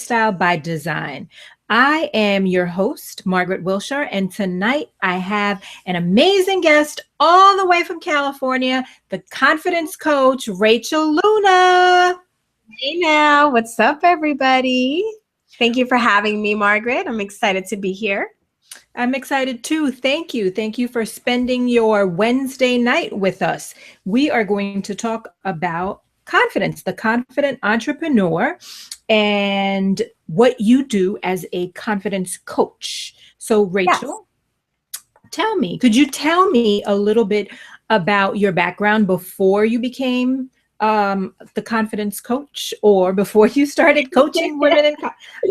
Lifestyle by Design. I am your host, Margaret Wiltshire, and tonight I have an amazing guest all the way from California, the confidence coach, MsRachelLuna. Hey now, what's up, everybody? Thank you for having me, Margaret. I'm excited to be here. I'm excited too. Thank you. Thank you for spending your Wednesday night with us. We are going to talk about confidence, the confident entrepreneur, and what you do as a confidence coach. So, Rachel, could you tell me a little bit about your background before you became the confidence coach, or before you started coaching women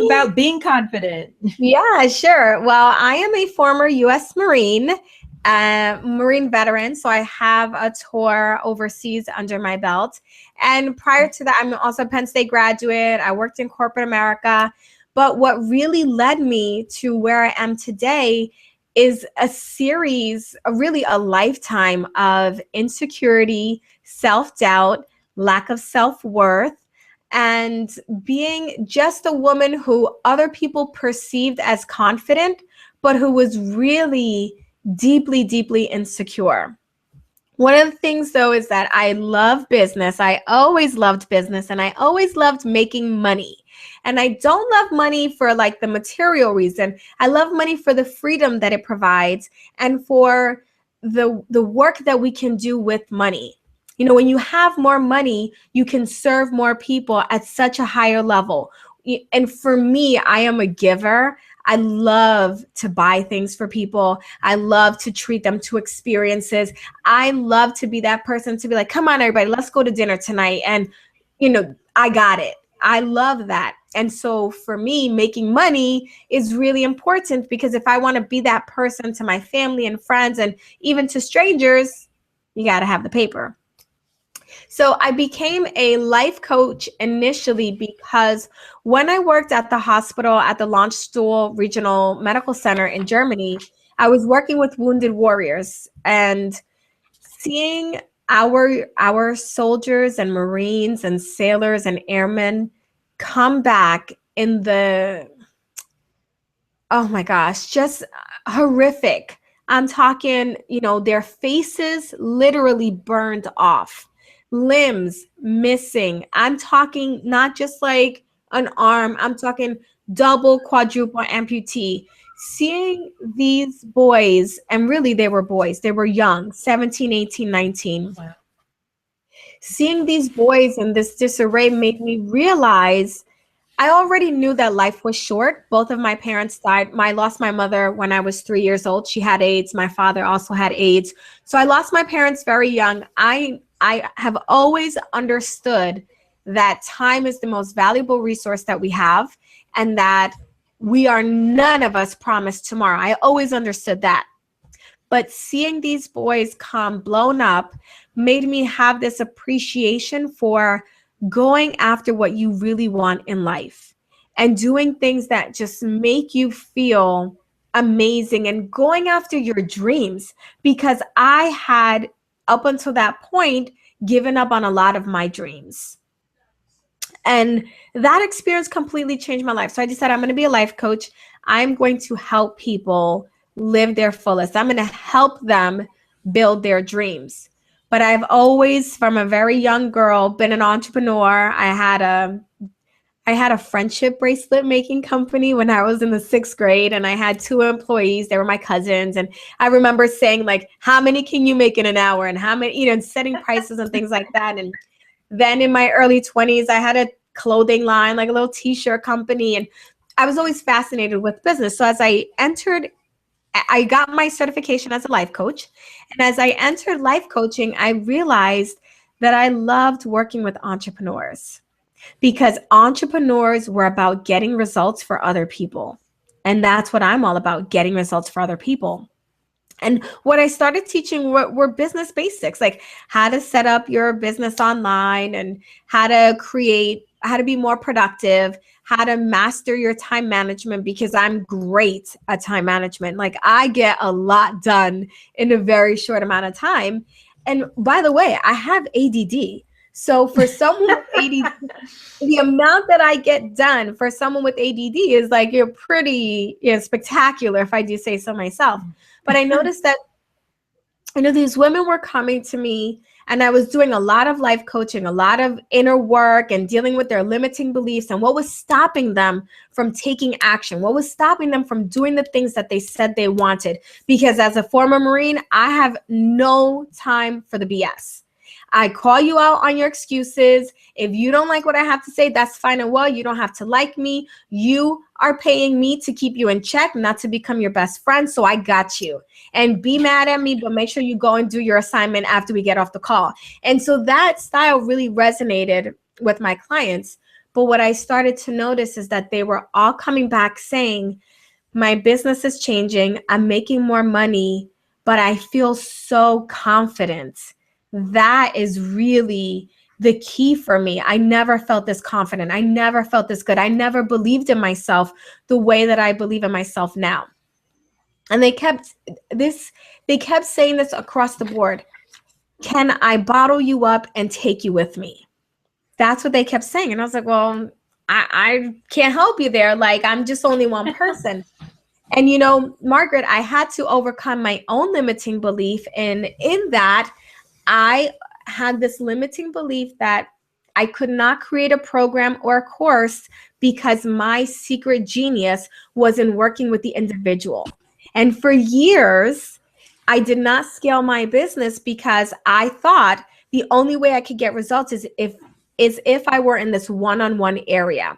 about being confident? Yeah, sure. Well, I am a former U.S. Marine veteran, so I have a tour overseas under my belt. And prior to that, I'm also a Penn State graduate. I worked in corporate America. But what really led me to where I am today is a series, really a lifetime of insecurity, self-doubt, lack of self-worth, and being just a woman who other people perceived as confident, but who was really deeply, deeply insecure. One of the things, though, is that I love business. I always loved business, and I always loved making money. And I don't love money for like the material reason. I love money for the freedom that it provides and for the work that we can do with money. You know, when you have more money, you can serve more people at such a higher level. And for me, I am a giver. I love to buy things for people. I love to treat them to experiences. I love to be that person to be like, come on, everybody, let's go to dinner tonight. And, you know, I got it. I love that. And so for me, making money is really important, because if I want to be that person to my family and friends and even to strangers, you got to have the paper. So I became a life coach initially because when I worked at the hospital at the Landstuhl Regional Medical Center in Germany, I was working with wounded warriors, and seeing our soldiers and Marines and sailors and airmen come back in the, oh my gosh, just horrific. I'm talking, you know, their faces literally burned off, limbs missing. I'm talking not just like an arm, I'm talking double, quadruple amputee. Seeing these boys, and really they were boys, they were young, 17, 18, 19. Wow. Seeing these boys in this disarray made me realize I already knew that life was short. Both of my parents died. I lost my mother when I was 3 years old. She had AIDS. My father also had AIDS. So I lost my parents very young. I have always understood that time is the most valuable resource that we have, and that we are none of us promised tomorrow. I always understood that. But seeing these boys come blown up made me have this appreciation for going after what you really want in life and doing things that just make you feel amazing and going after your dreams, because I had, up until that point, given up on a lot of my dreams. And that experience completely changed my life. So I decided I'm going to be a life coach. I'm going to help people live their fullest. I'm going to help them build their dreams. But I've always, from a very young girl, been an entrepreneur. I had a friendship bracelet making company when I was in the 6th grade, and I had 2 employees. They were my cousins. And I remember saying, like, how many can you make in an hour? And how many, you know, setting prices and things like that. And then in my early 20s, I had a clothing line, like a little t-shirt company. And I was always fascinated with business. So as I got my certification as a life coach. And as I entered life coaching, I realized that I loved working with entrepreneurs, because entrepreneurs were about getting results for other people. And that's what I'm all about, getting results for other people. And what I started teaching were business basics, like how to set up your business online and how to be more productive, how to master your time management, because I'm great at time management. Like, I get a lot done in a very short amount of time. And by the way, I have ADD. So for someone with ADD, the amount that I get done for someone with ADD is like, you're pretty, spectacular, if I do say so myself. But I noticed that, these women were coming to me, and I was doing a lot of life coaching, a lot of inner work, and dealing with their limiting beliefs and what was stopping them from taking action, what was stopping them from doing the things that they said they wanted. Because as a former Marine, I have no time for the BS. I call you out on your excuses. If you don't like what I have to say, that's fine and well. You don't have to like me. You are paying me to keep you in check, not to become your best friend. So I got you. And be mad at me, but make sure you go and do your assignment after we get off the call. And so that style really resonated with my clients. But what I started to notice is that they were all coming back saying, my business is changing. I'm making more money, but I feel so confident. That is really the key for me. I never felt this confident. I never felt this good. I never believed in myself the way that I believe in myself now. And they kept saying this across the board. Can I bottle you up and take you with me? That's what they kept saying. And I was like, well, I can't help you there. Like, I'm just only one person. And, Margaret, I had to overcome my own limiting belief. And in that, I had this limiting belief that I could not create a program or a course because my secret genius was in working with the individual. And for years, I did not scale my business because I thought the only way I could get results is if I were in this one-on-one area.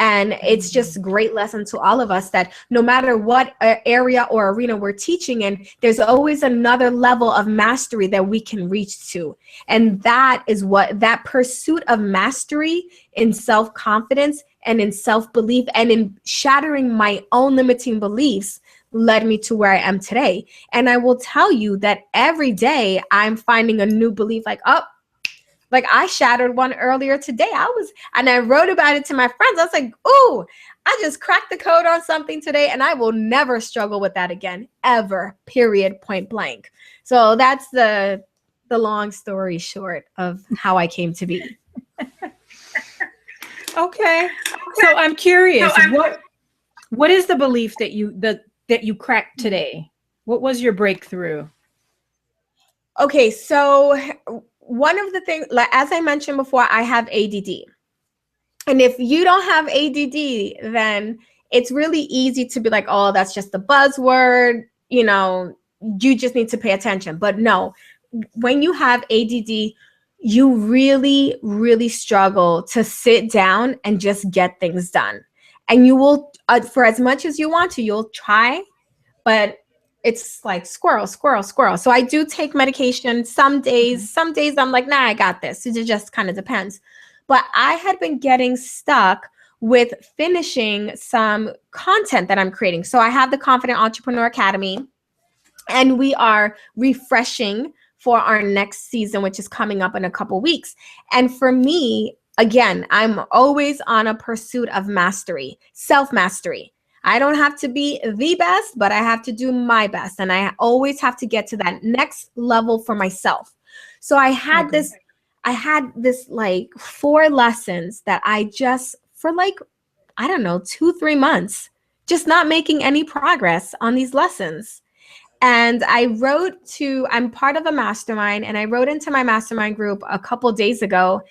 And it's just a great lesson to all of us that no matter what area or arena we're teaching in, there's always another level of mastery that we can reach to. And that is what that pursuit of mastery in self-confidence and in self-belief and in shattering my own limiting beliefs led me to where I am today. And I will tell you that every day I'm finding a new belief, like I shattered one earlier today. And I wrote about it to my friends. I was like, ooh, I just cracked the code on something today, and I will never struggle with that again, ever, period, point blank. So that's the long story short of how I came to be. Okay. So I'm curious, what is the belief that you cracked today? What was your breakthrough? Okay, so one of the things, like as I mentioned before, I have ADD. And if you don't have ADD, then it's really easy to be like, oh, that's just a buzzword. You just need to pay attention. But no, when you have ADD, you really, really struggle to sit down and just get things done. And you will, for as much as you want to, you'll try, but it's like squirrel. So I do take medication some days. Some days I'm like, nah, I got this. It just kind of depends. But I had been getting stuck with finishing some content that I'm creating. So I have the Confident Entrepreneur Academy, and we are refreshing for our next season, which is coming up in a couple weeks. And for me, again, I'm always on a pursuit of mastery, self-mastery. I don't have to be the best, but I have to do my best. And I always have to get to that next level for myself. So I had this like 4 lessons that I just, for like, I don't know, 2-3 months, just not making any progress on these lessons. And I'm part of a mastermind, and I wrote into my mastermind group a couple days ago.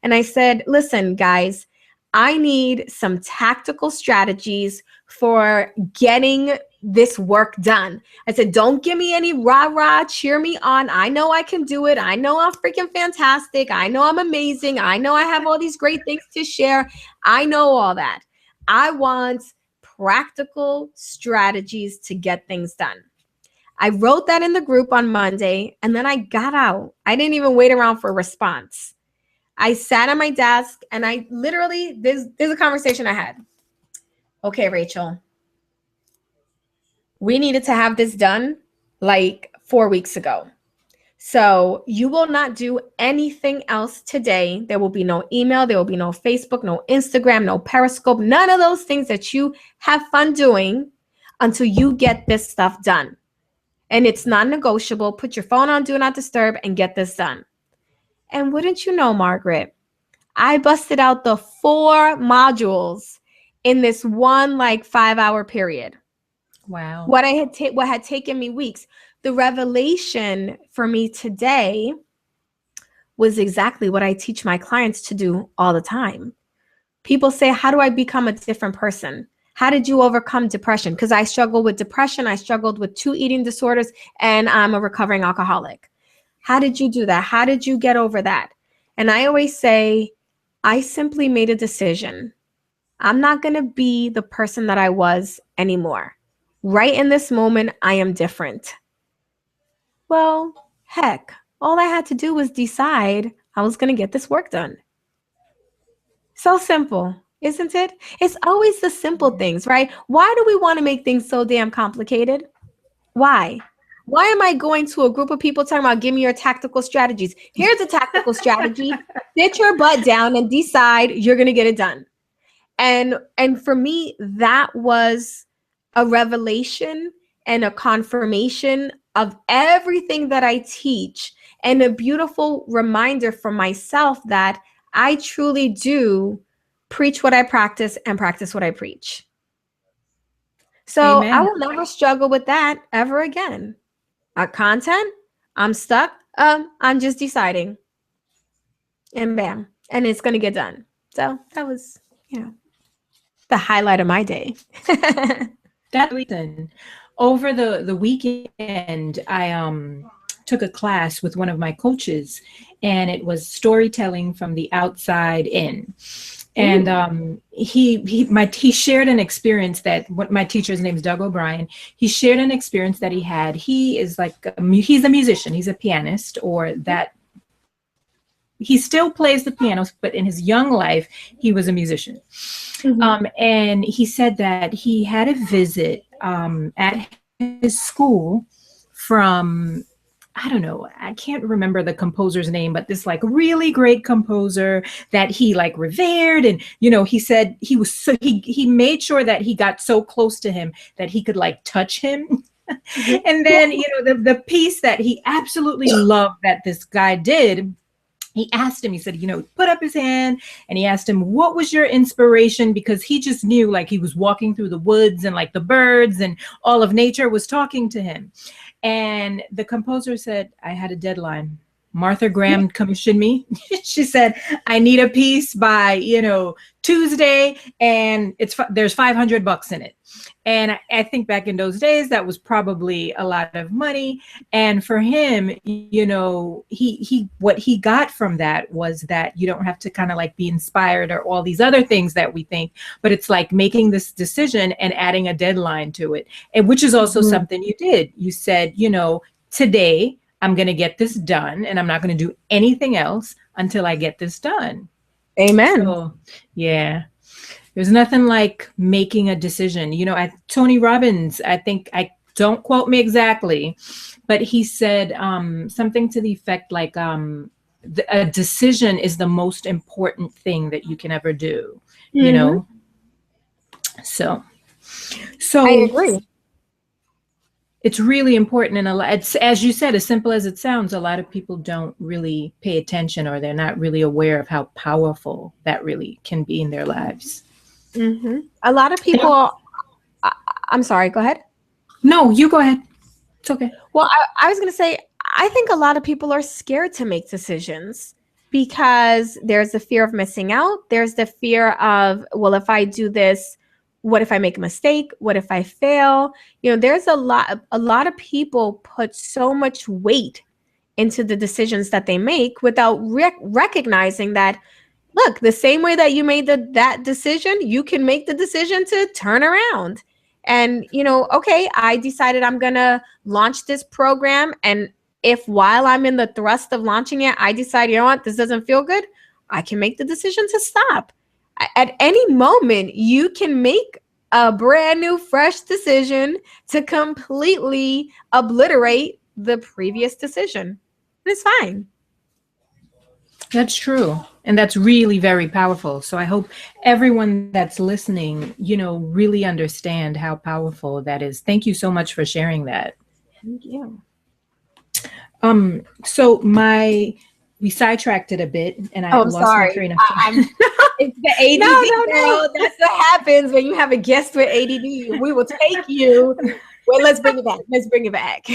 And I said, listen, guys, I need some tactical strategies for getting this work done. I said, don't give me any rah-rah, cheer me on. I know I can do it. I know I'm freaking fantastic. I know I'm amazing. I know I have all these great things to share. I know all that. I want practical strategies to get things done. I wrote that in the group on Monday, and then I got out. I didn't even wait around for a response. I sat at my desk, and I literally, there's a conversation I had. Okay, Rachel, we needed to have this done like 4 weeks ago. So you will not do anything else today. There will be no email. There will be no Facebook, no Instagram, no Periscope, none of those things that you have fun doing until you get this stuff done. And it's non-negotiable. Put your phone on Do Not Disturb and get this done. And wouldn't you know, Margaret, I busted out the 4 modules in this one like 5-hour period. Wow. What had taken me weeks. The revelation for me today was exactly what I teach my clients to do all the time. People say, how do I become a different person? How did you overcome depression? Because I struggled with depression. I struggled with 2 eating disorders, and I'm a recovering alcoholic. How did you do that? How did you get over that? And I always say, I simply made a decision. I'm not going to be the person that I was anymore. Right in this moment, I am different. Well, heck, all I had to do was decide I was going to get this work done. So simple, isn't it? It's always the simple things, right? Why do we want to make things so damn complicated? Why? Why am I going to a group of people talking about give me your tactical strategies? Here's a tactical strategy. Sit your butt down and decide you're going to get it done. And for me, that was a revelation and a confirmation of everything that I teach, and a beautiful reminder for myself that I truly do preach what I practice and practice what I preach. So Amen. I will never struggle with that ever again. Content, I'm stuck. I'm just deciding. And bam. And it's going to get done. So that was, the highlight of my day. That's reason. Over the weekend, I took a class with one of my coaches, and it was storytelling from the outside in. And he shared an experience that my teacher's name is Doug O'Brien. He shared an experience that he had. He is he's a musician. He's a pianist, or that he still plays the piano, but in his young life, he was a musician. Mm-hmm. And he said that he had a visit at his school from, I don't know, I can't remember the composer's name, but this really great composer that he revered. And, he said he was he made sure that he got so close to him that he could touch him. And then, the piece that he absolutely loved that this guy did, he asked him, he said, put up his hand, and he asked him, what was your inspiration? Because he just knew he was walking through the woods, and the birds and all of nature was talking to him. And the composer said, I had a deadline. Martha Graham commissioned me. She said, I need a piece by, Tuesday, and there's $500 in it. And I think back in those days, that was probably a lot of money. And for him, he what he got from that was that you don't have to kind of be inspired or all these other things that we think, but it's making this decision and adding a deadline to it. And which is also something you did. You said, today I'm going to get this done, and I'm not going to do anything else until I get this done. Amen. So, yeah. There's nothing like making a decision. Tony Robbins, don't quote me exactly, but he said something to the effect a decision is the most important thing that you can ever do, So I agree. It's really important, and it's, as you said, as simple as it sounds, a lot of people don't really pay attention, or they're not really aware of how powerful that really can be in their lives. Mm-hmm. A lot of people, I'm sorry, go ahead. No, you go ahead. It's okay. Well, I was going to say, I think a lot of people are scared to make decisions because there's the fear of missing out. There's the fear of, well, if I do this, what if I make a mistake? What if I fail? There's a lot of people put so much weight into the decisions that they make without recognizing that, look, the same way that you made that decision, you can make the decision to turn around. And, okay, I decided I'm going to launch this program. And if while I'm in the thrust of launching it, I decide, this doesn't feel good, I can make the decision to stop. At any moment, you can make a brand new, fresh decision to completely obliterate the previous decision. It's fine. That's true. And that's really very powerful. So I hope everyone that's listening, really understand how powerful that is. Thank you so much for sharing that. Thank you. So my we sidetracked it a bit, and I Oh, I'm lost my sorry. train of I'm thought. It's the ADD, No. girl. That's what happens when you have a guest with ADD. We will take you. Wait, let's bring it back. Let's bring it back.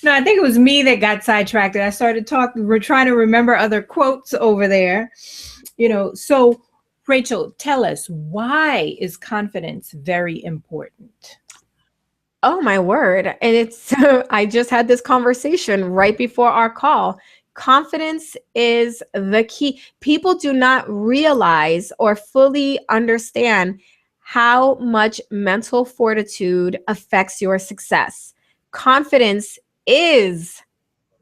No, I think it was me that got sidetracked. I started talking. We're trying to remember other quotes over there. So Rachel, tell us, why is confidence very important? Oh, my word. And it's, I just had this conversation right before our call. Confidence is the key. People do not realize or fully understand how much mental fortitude affects your success. Confidence is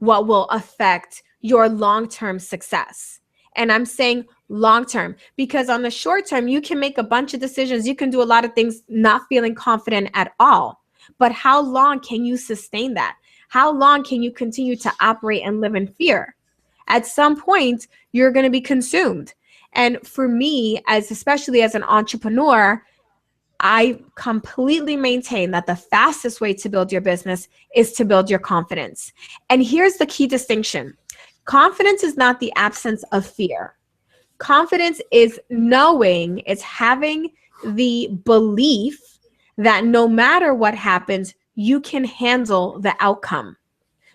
what will affect your long-term success. And I'm saying long-term because on the short term, you can make a bunch of decisions. You can do a lot of things not feeling confident at all. But how long can you sustain that? How long can you continue to operate and live in fear? At some point, you're going to be consumed. And for me, especially as an entrepreneur, I completely maintain that the fastest way to build your business is to build your confidence. And here's the key distinction. Confidence is not the absence of fear. Confidence is knowing, it's having the belief that no matter what happens, you can handle the outcome.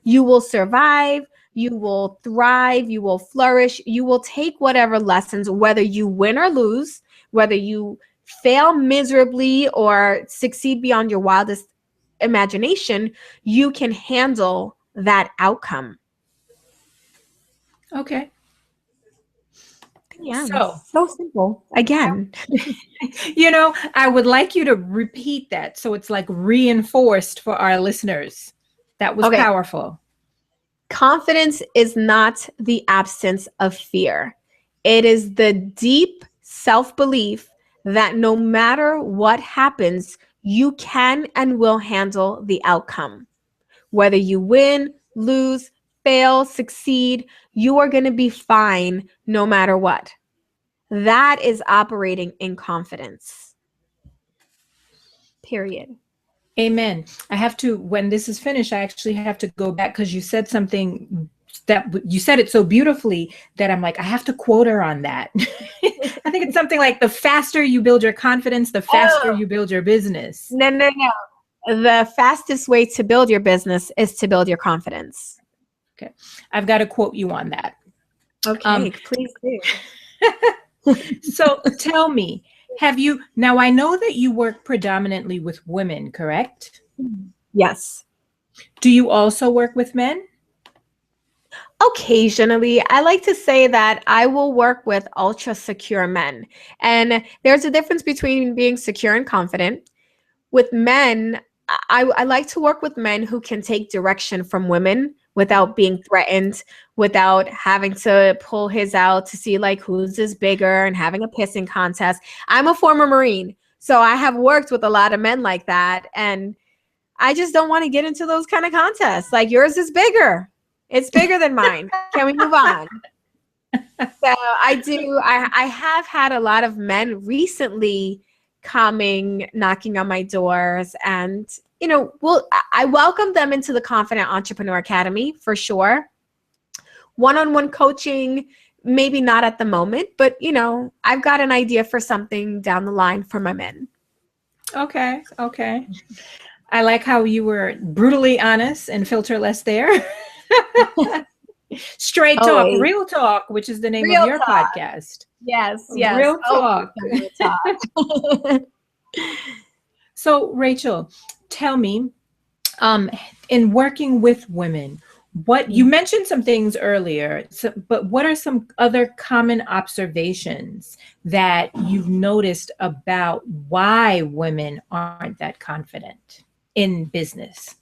You will survive, you will thrive, you will flourish, you will take whatever lessons, whether you win or lose, whether you fail miserably or succeed beyond your wildest imagination, you can handle that outcome. Okay. Yeah, so simple. Again. I would like you to repeat that so it's like reinforced for our listeners. That was powerful. Confidence is not the absence of fear. It is the deep self-belief that no matter what happens, you can and will handle the outcome. Whether you win, lose, fail, succeed, you are going to be fine no matter what. That is operating in confidence. Period. Amen. I have to, when this is finished, I actually have to go back because you said something that you said it so beautifully that I'm like, I have to quote her on that. I think it's something like the faster you build your confidence, the faster you build your business. No. The fastest way to build your business is to build your confidence. Okay. I've got to quote you on that. Okay, please do. So tell me, now I know that you work predominantly with women, correct? Yes. Do you also work with men? Occasionally. I like to say that I will work with ultra secure men. And there's a difference between being secure and confident. With men, I like to work with men who can take direction from women without being threatened, without having to pull his out to see like whose is bigger and having a pissing contest. I'm a former Marine, so I have worked with a lot of men like that. And I just don't want to get into those kind of contests. Like yours is bigger. It's bigger than mine. Can we move on? So I have had a lot of men recently coming, knocking on my doors, and I welcome them into the Confident Entrepreneur Academy for sure. One-on-one coaching, maybe not at the moment, but I've got an idea for something down the line for my men. Okay. I like how you were brutally honest and filterless there. Straight talk, real talk, which is the name of your podcast. Yes. Real talk. Real talk. So, Rachel, tell me, in working with women, what you mentioned some things earlier, but what are some other common observations that you've noticed about why women aren't that confident in business?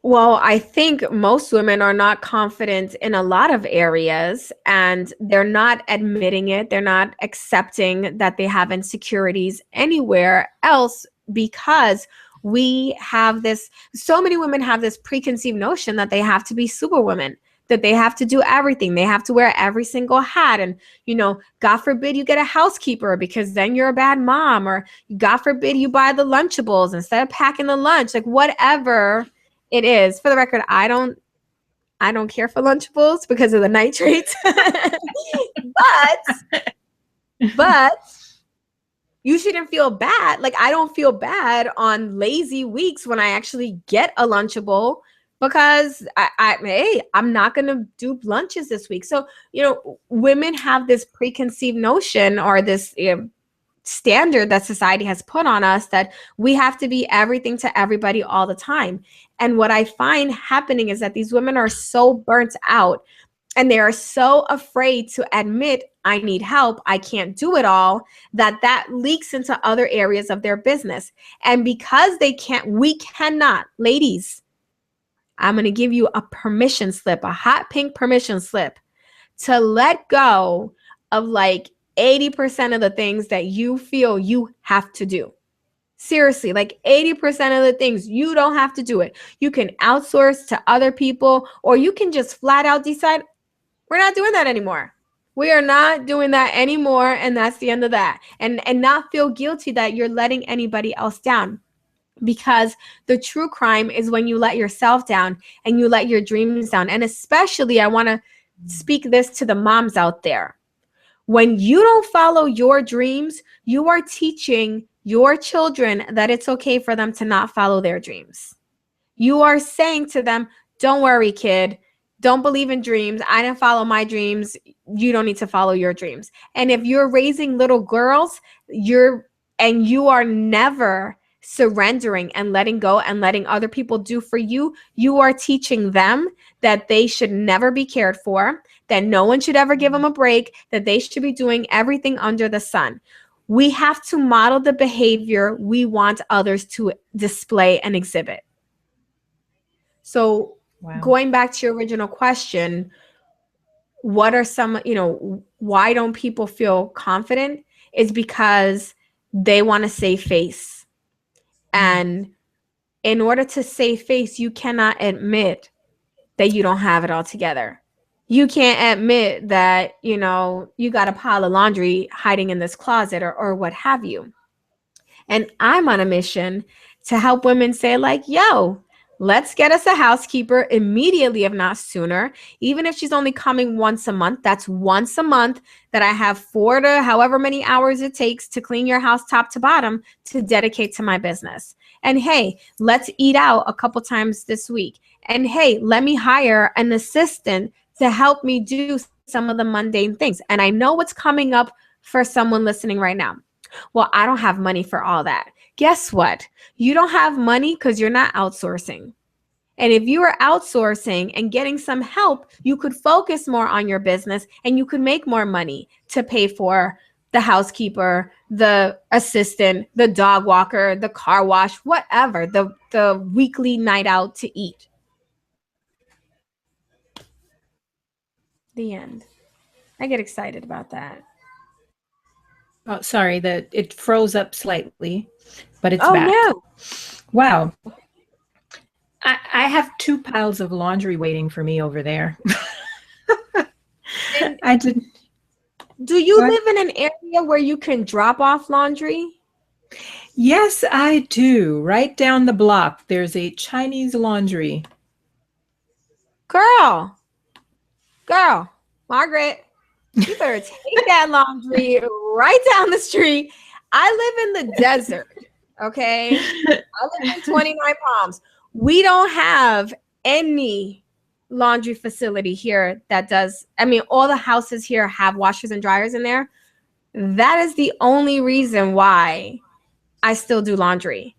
Well, I think most women are not confident in a lot of areas, and they're not admitting it. They're not accepting that they have insecurities anywhere else because so many women have this preconceived notion that they have to be superwomen, that they have to do everything. They have to wear every single hat. And, God forbid you get a housekeeper because then you're a bad mom, or God forbid you buy the Lunchables instead of packing the lunch, like whatever it is. For the record, I don't I don't care for Lunchables because of the nitrates. but you shouldn't feel bad. Like, I don't feel bad on lazy weeks when I actually get a Lunchable, because hey, I'm not going to do lunches this week. So, women have this preconceived notion, or this standard that society has put on us, that we have to be everything to everybody all the time. And what I find happening is that these women are so burnt out, and they are so afraid to admit, I need help, I can't do it all, that leaks into other areas of their business. And because we cannot, ladies, I'm going to give you a permission slip, a hot pink permission slip, to let go of like 80% of the things that you feel you have to do. Seriously, like 80% of the things, you don't have to do it. You can outsource to other people, or you can just flat out decide, we're not doing that anymore. We are not doing that anymore. And that's the end of that. And not feel guilty that you're letting anybody else down. Because the true crime is when you let yourself down and you let your dreams down. And especially, I want to speak this to the moms out there. When you don't follow your dreams, you are teaching your children that it's okay for them to not follow their dreams. You are saying to them, don't worry, kid. Don't believe in dreams. I didn't follow my dreams. You don't need to follow your dreams. And if you're raising little girls, you are never surrendering and letting go and letting other people do for you, you are teaching them that they should never be cared for, that no one should ever give them a break, that they should be doing everything under the sun. We have to model the behavior we want others to display and exhibit. So going back to your original question, what are some, why don't people feel confident? Is because they want to save face. And in order to save face, you cannot admit that you don't have it all together. You can't admit that, you got a pile of laundry hiding in this closet, or what have you. And I'm on a mission to help women say, like, yo, let's get us a housekeeper immediately, if not sooner. Even if she's only coming once a month, that's once a month that I have 4 to however many hours it takes to clean your house top to bottom to dedicate to my business. And hey, let's eat out a couple times this week. And hey, let me hire an assistant to help me do some of the mundane things. And I know what's coming up for someone listening right now. Well, I don't have money for all that. Guess what? You don't have money because you're not outsourcing. And if you were outsourcing and getting some help, you could focus more on your business and you could make more money to pay for the housekeeper, the assistant, the dog walker, the car wash, whatever, the weekly night out to eat. The end. I get excited about that. Oh, sorry, that it froze up slightly, but it's back. No. Wow. I have 2 piles of laundry waiting for me over there. I didn't. Do you live in an area where you can drop off laundry? Yes, I do. Right down the block, there's a Chinese laundry. Girl, Margaret, you better take that laundry right down the street. I live in the desert, okay? I live in 29 Palms. We don't have any laundry facility here that does, all the houses here have washers and dryers in there. That is the only reason why I still do laundry.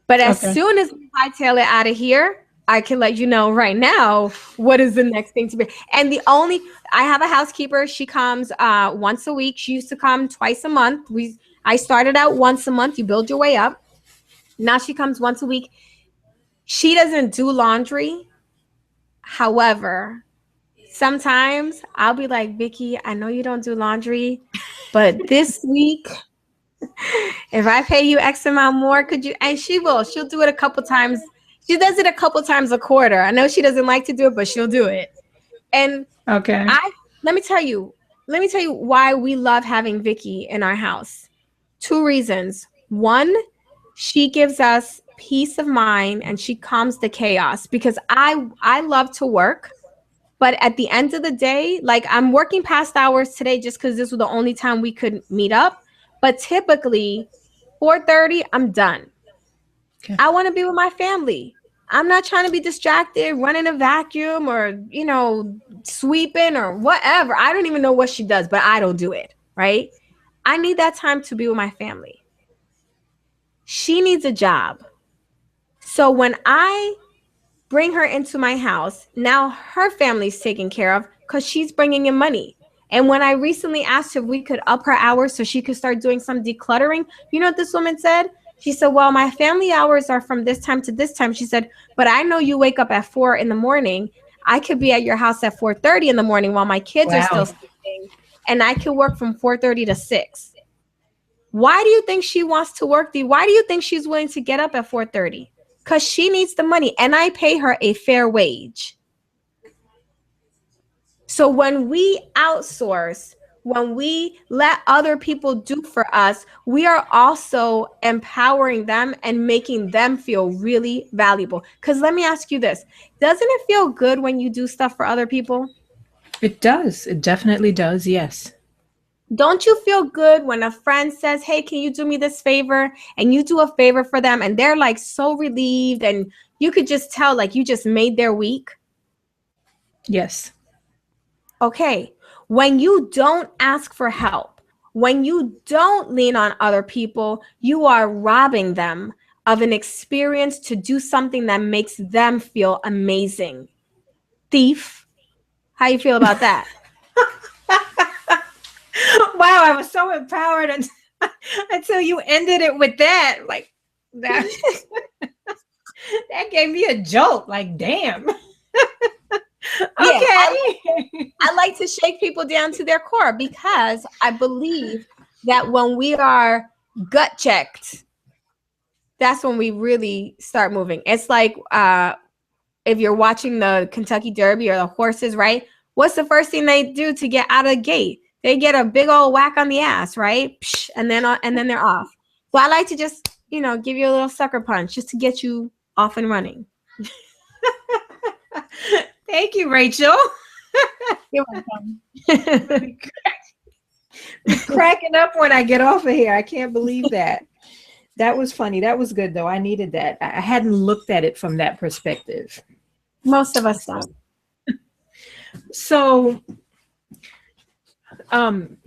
But as soon as we hightail it out of here, I can let you know right now what is the next thing to be. And I have a housekeeper. She comes once a week. She used to come twice a month. I started out once a month. You build your way up. Now she comes once a week. She doesn't do laundry. However, sometimes I'll be like, Vicky, I know you don't do laundry, but this week, if I pay you X amount more, could you? And she will. She'll do it a couple times. She does it a couple times a quarter. I know she doesn't like to do it, but she'll do it. And let me tell you why we love having Vicky in our house. 2 reasons. 1, she gives us peace of mind and she calms the chaos, because I love to work, But at the end of the day, like I'm working past hours today just because this was the only time we could meet up. But typically 4:30, I'm done. Okay. I want to be with my family. I'm not trying to be distracted, running a vacuum or, sweeping or whatever. I don't even know what she does, but I don't do it, right? I need that time to be with my family. She needs a job. So when I bring her into my house, now her family's taken care of because she's bringing in money. And when I recently asked her if we could up her hours so she could start doing some decluttering, you know what this woman said? She said, well, my family hours are from this time to this time. She said, but I know you wake up at 4 in the morning. I could be at your house at 4:30 in the morning while my kids are still sleeping, and I could work from 4:30 to 6. Why do you think she wants to work? Why do you think she's willing to get up at 4:30? Because she needs the money, and I pay her a fair wage. So when we outsource, when we let other people do for us, we are also empowering them and making them feel really valuable. Because let me ask you this. Doesn't it feel good when you do stuff for other people? It does. It definitely does. Yes. Don't you feel good when a friend says, hey, can you do me this favor? And you do a favor for them and they're like so relieved and you could just tell like you just made their week? Yes. Okay. When you don't ask for help, when you don't lean on other people, you are robbing them of an experience to do something that makes them feel amazing. Thief. How you feel about that? Wow, I was so empowered until you ended it with that. Like that, that gave me a jolt. Like, damn. Okay. I like to shake people down to their core because I believe that when we are gut checked, that's when we really start moving. It's like if you're watching the Kentucky Derby or the horses, right? What's the first thing they do to get out of the gate? They get a big old whack on the ass, right? And then they're off. So I like to just, give you a little sucker punch just to get you off and running. Thank you, Rachel. You're welcome. Cracking up when I get off of here. I can't believe that. That was funny. That was good, though. I needed that. I hadn't looked at it from that perspective. Most of us don't. So, I'm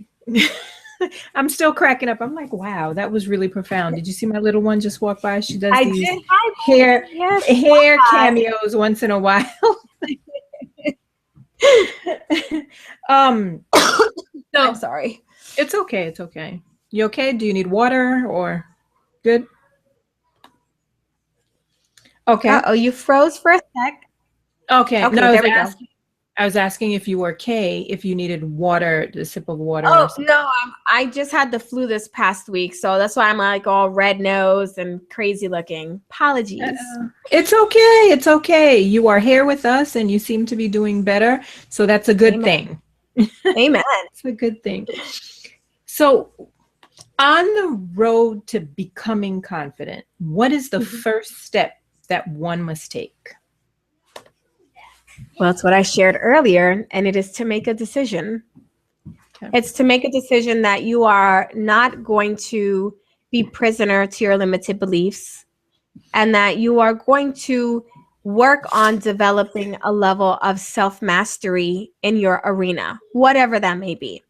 still cracking up. I'm like, wow, that was really profound. Did you see my little one just walk by? She does these hair cameos once in a while. I'm sorry. It's okay. It's okay. You okay? Do you need water or good? Okay. Oh, you froze for a sec. Okay. Okay, No, there we go. I was asking if you were okay, if you needed water, a sip of water. Oh, no, I just had the flu this past week, so that's why I'm like all red nosed and crazy looking. Apologies. It's okay. It's okay. You are here with us and you seem to be doing better. So that's a good thing. Amen. It's a good thing. So on the road to becoming confident, what is the first step that one must take? Well, it's what I shared earlier, and it is to make a decision. Okay. It's to make a decision that you are not going to be prisoner to your limited beliefs and that you are going to work on developing a level of self-mastery in your arena, whatever that may be.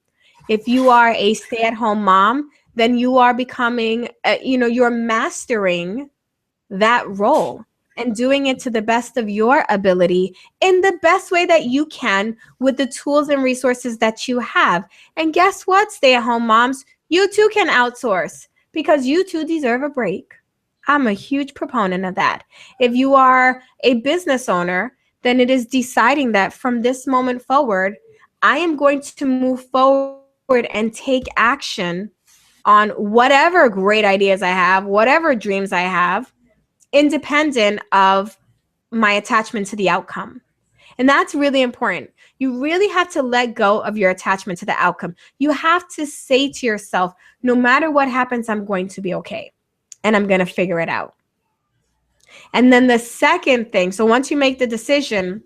If you are a stay-at-home mom, then you are becoming, you're mastering that role and doing it to the best of your ability in the best way that you can with the tools and resources that you have. And guess what, stay-at-home moms? You too can outsource because you too deserve a break. I'm a huge proponent of that. If you are a business owner, then it is deciding that from this moment forward, I am going to move forward and take action on whatever great ideas I have, whatever dreams I have, independent of my attachment to the outcome. And that's really important. You really have to let go of your attachment to the outcome. You have to say to yourself, no matter what happens, I'm going to be okay. And I'm going to figure it out. And then the second thing, so once you make the decision,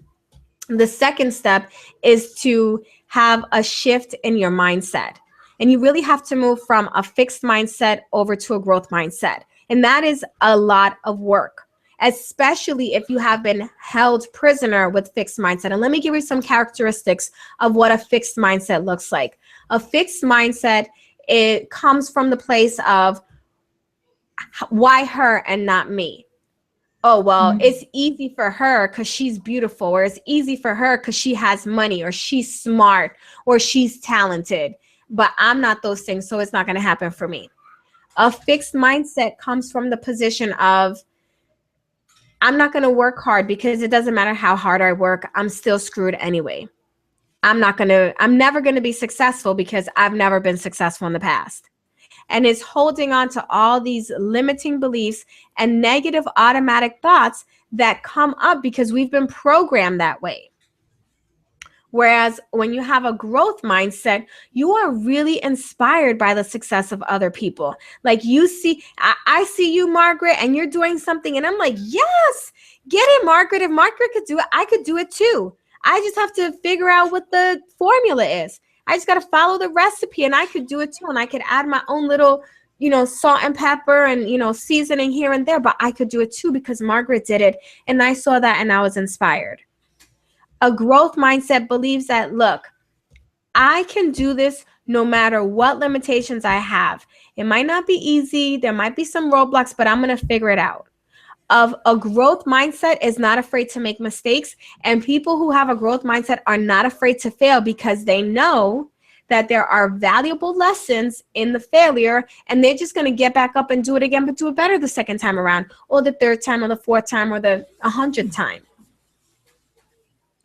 The second step is to have a shift in your mindset. And you really have to move from a fixed mindset over to a growth mindset. And that is a lot of work, especially if you have been held prisoner with fixed mindset. And let me give you some characteristics of what a fixed mindset looks like. A fixed mindset, it comes from the place of why her and not me? Oh, well, it's easy for her because she's beautiful, or it's easy for her because she has money, or she's smart, or she's talented. But I'm not those things, so it's not going to happen for me. A fixed mindset comes from the position of, I'm not going to work hard because it doesn't matter how hard I work, I'm still screwed anyway. I'm never going to be successful because I've never been successful in the past. And is holding on to all these limiting beliefs and negative automatic thoughts that come up because we've been programmed that way. Whereas when you have a growth mindset, you are really inspired by the success of other people. Like you see, I see you, Margaret, and you're doing something, and I'm like, yes, get it, Margaret. If Margaret could do it, I could do it too. I just have to figure out what the formula is. I just got to follow the recipe, and I could do it too. And I could add my own little, salt and pepper and, seasoning here and there, but I could do it too because Margaret did it. And I saw that and I was inspired. A growth mindset believes that, look, I can do this no matter what limitations I have. It might not be easy. There might be some roadblocks, but I'm going to figure it out. A growth mindset is not afraid to make mistakes, and people who have a growth mindset are not afraid to fail because they know that there are valuable lessons in the failure, and they're just going to get back up and do it again, but do it better the second time around, or the third time, or the fourth time, or the 100th time.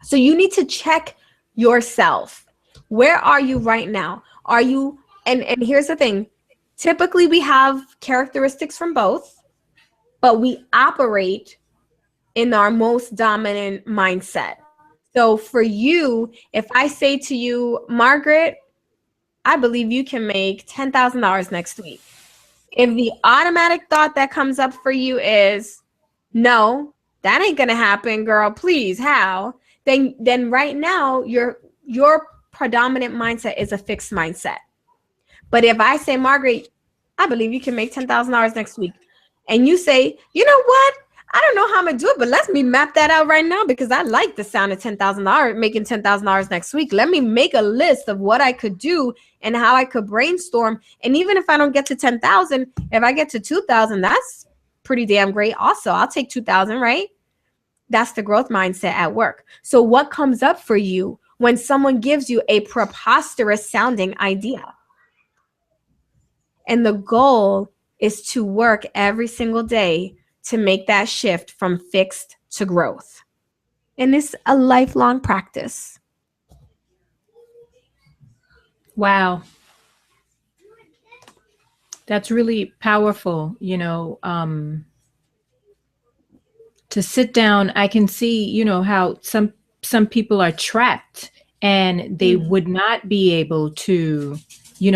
So you need to check yourself. Where are you right now? Are you, and here's the thing, typically we have characteristics from both, but we operate in our most dominant mindset. So for you, if I say to you, Margaret, I believe you can make $10,000 next week. If the automatic thought that comes up for you is, no, that ain't gonna happen, girl, please, how? Then right now, your predominant mindset is a fixed mindset. But if I say, Margaret, I believe you can make $10,000 next week, and you say, you know what? I don't know how I'm going to do it, but let me map that out right now because I like the sound of $10,000, making $10,000 next week. Let me make a list of what I could do and how I could brainstorm. And even if I don't get to 10,000, if I get to 2,000, that's pretty damn great. Also, I'll take 2,000, right? That's the growth mindset at work. So what comes up for you when someone gives you a preposterous sounding idea? And the goal is to work every single day to make that shift from fixed to growth. And it's a lifelong practice. Wow. That's really powerful, to sit down. I can see, how some people are trapped and they would not be able to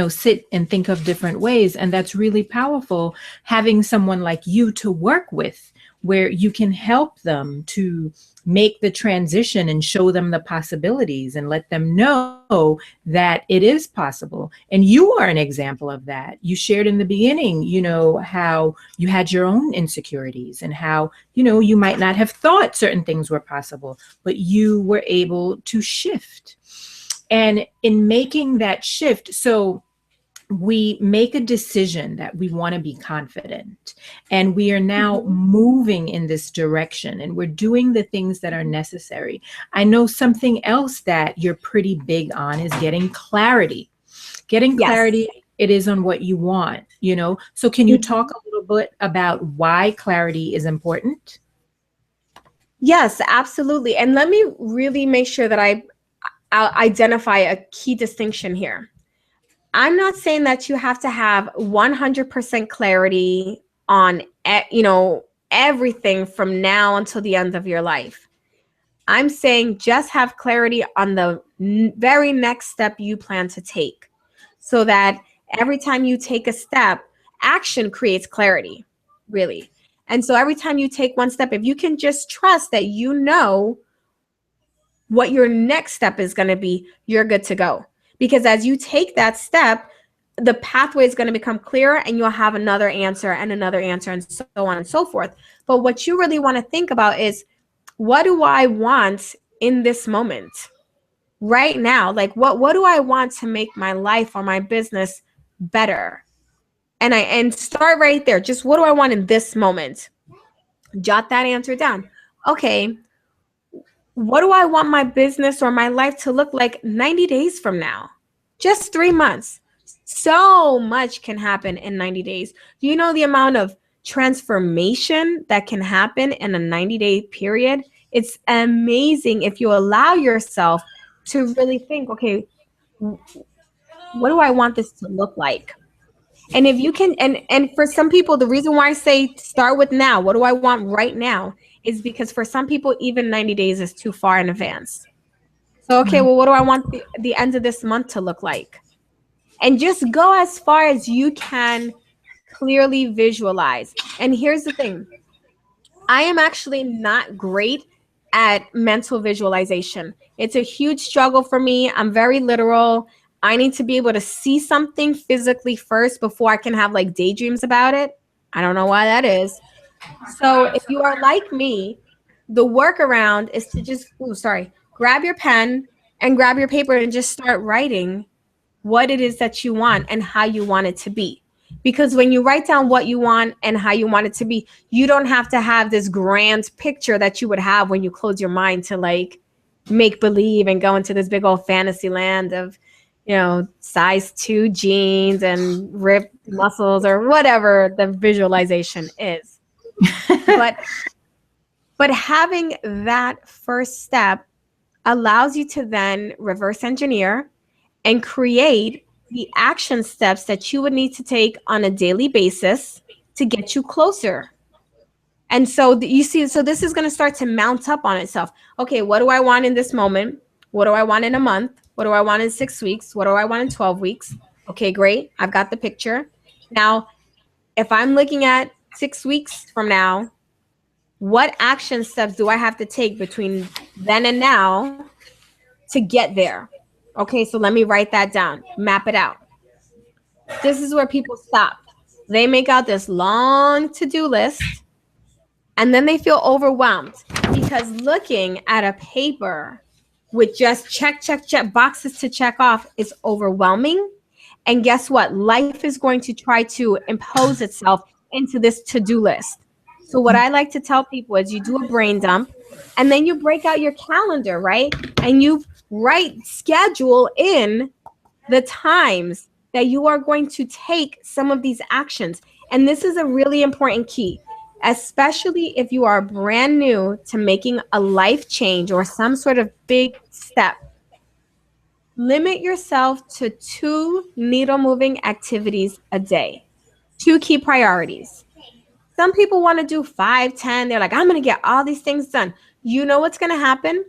sit and think of different ways. And that's really powerful, having someone like you to work with, where you can help them to make the transition and show them the possibilities and let them know that it is possible. And you are an example of that. You shared in the beginning, how you had your own insecurities and how, you might not have thought certain things were possible, but you were able to shift. And in making that shift, so we make a decision that we want to be confident, and we are now moving in this direction, and we're doing the things that are necessary. I know something else that you're pretty big on is getting clarity. Getting clarity, it is on what you want, So can you talk a little bit about why clarity is important? Yes, absolutely. And let me really make sure that I'll identify a key distinction here. I'm not saying that you have to have 100% clarity on, everything from now until the end of your life. I'm saying just have clarity on the very next step you plan to take, so that every time you take a step, action creates clarity, really. And so every time you take one step, if you can just trust that what your next step is going to be, you're good to go. Because as you take that step, the pathway is going to become clearer and you'll have another answer and another answer and so on and so forth. But what you really want to think about is, what do I want in this moment? Right now, like what do I want to make my life or my business better? And start right there. Just what do I want in this moment? Jot that answer down. Okay, what do I want my business or my life to look like 90 days from now? Just 3 months. So much can happen in 90 days. Do you know the amount of transformation that can happen in a 90-day period? It's amazing if you allow yourself to really think, okay, what do I want this to look like? And if you can, and for some people, the reason why I say start with now, what do I want right now, is because for some people, even 90 days is too far in advance. So, okay, well, what do I want the end of this month to look like? And just go as far as you can clearly visualize. And here's the thing. I am actually not great at mental visualization. It's a huge struggle for me. I'm very literal. I need to be able to see something physically first before I can have like daydreams about it. I don't know why that is. So if you are like me, the workaround is to just, grab your pen and grab your paper and just start writing what it is that you want and how you want it to be. Because when you write down what you want and how you want it to be, you don't have to have this grand picture that you would have when you close your mind to like make believe and go into this big old fantasy land of, size 2 jeans and ripped muscles or whatever the visualization is. But having that first step allows you to then reverse engineer and create the action steps that you would need to take on a daily basis to get you closer. And so you see, so this is going to start to mount up on itself. Okay, what do I want in this moment? What do I want in a month? What do I want in 6 weeks? What do I want in 12 weeks? Okay, great. I've got the picture. Now, if I'm looking at 6 weeks from now, what action steps do I have to take between then and now to get there? Okay, so let me write that down, map it out. This is where people stop. They make out this long to-do list, and then they feel overwhelmed because looking at a paper with just check boxes to check off is overwhelming. And guess what? Life is going to try to impose itself into this to-do list. So what I like to tell people is you do a brain dump, and then you break out your calendar, right? And you schedule in the times that you are going to take some of these actions. And this is a really important key, especially if you are brand new to making a life change or some sort of big step. Limit yourself to 2 needle moving activities a day, 2 key priorities. Some people want to do 5, 10. They're like, I'm going to get all these things done. You know what's going to happen?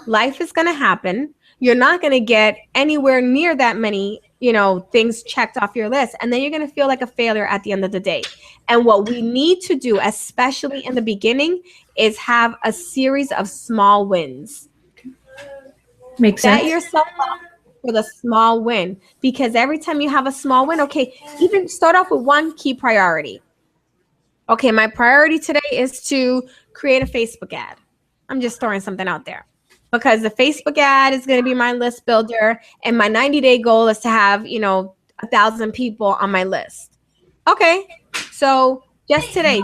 Life is going to happen. You're not going to get anywhere near that many, things checked off your list. And then you're going to feel like a failure at the end of the day. And what we need to do, especially in the beginning, is have a series of small wins. Makes sense. Set yourself up for the small win, because every time you have a small win, okay, even start off with 1 key priority. Okay, my priority today is to create a Facebook ad. I'm just throwing something out there because the Facebook ad is going to be my list builder, and my 90-day goal is to have, 1,000 people on my list. Okay, so just today,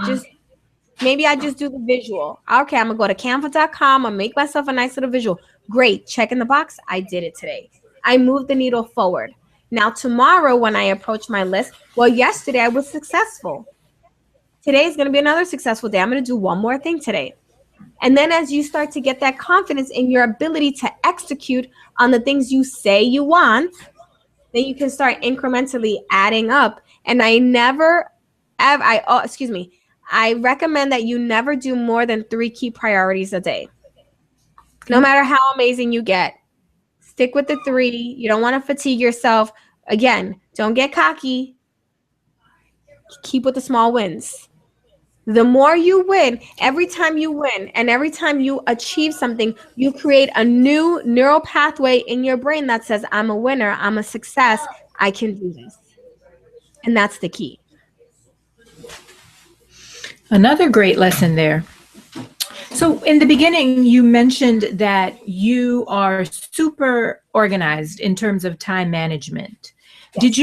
maybe I just do the visual. Okay, I'm going to go to canva.com and make myself a nice little visual. Great, check in the box. I did it today. I moved the needle forward. Now, tomorrow when I approach my list, well, yesterday I was successful. Today is going to be another successful day. I'm going to do one more thing today. And then as you start to get that confidence in your ability to execute on the things you say you want, then you can start incrementally adding up. And I recommend that you never do more than 3 key priorities a day. No matter how amazing you get, stick with the 3. You don't want to fatigue yourself. Again, don't get cocky. Keep with the small wins. The more you win, every time you win and every time you achieve something, you create a new neural pathway in your brain that says, I'm a winner, I'm a success, I can do this. And that's the key. Another great lesson there. So in the beginning, you mentioned that you are super organized in terms of time management. Yes.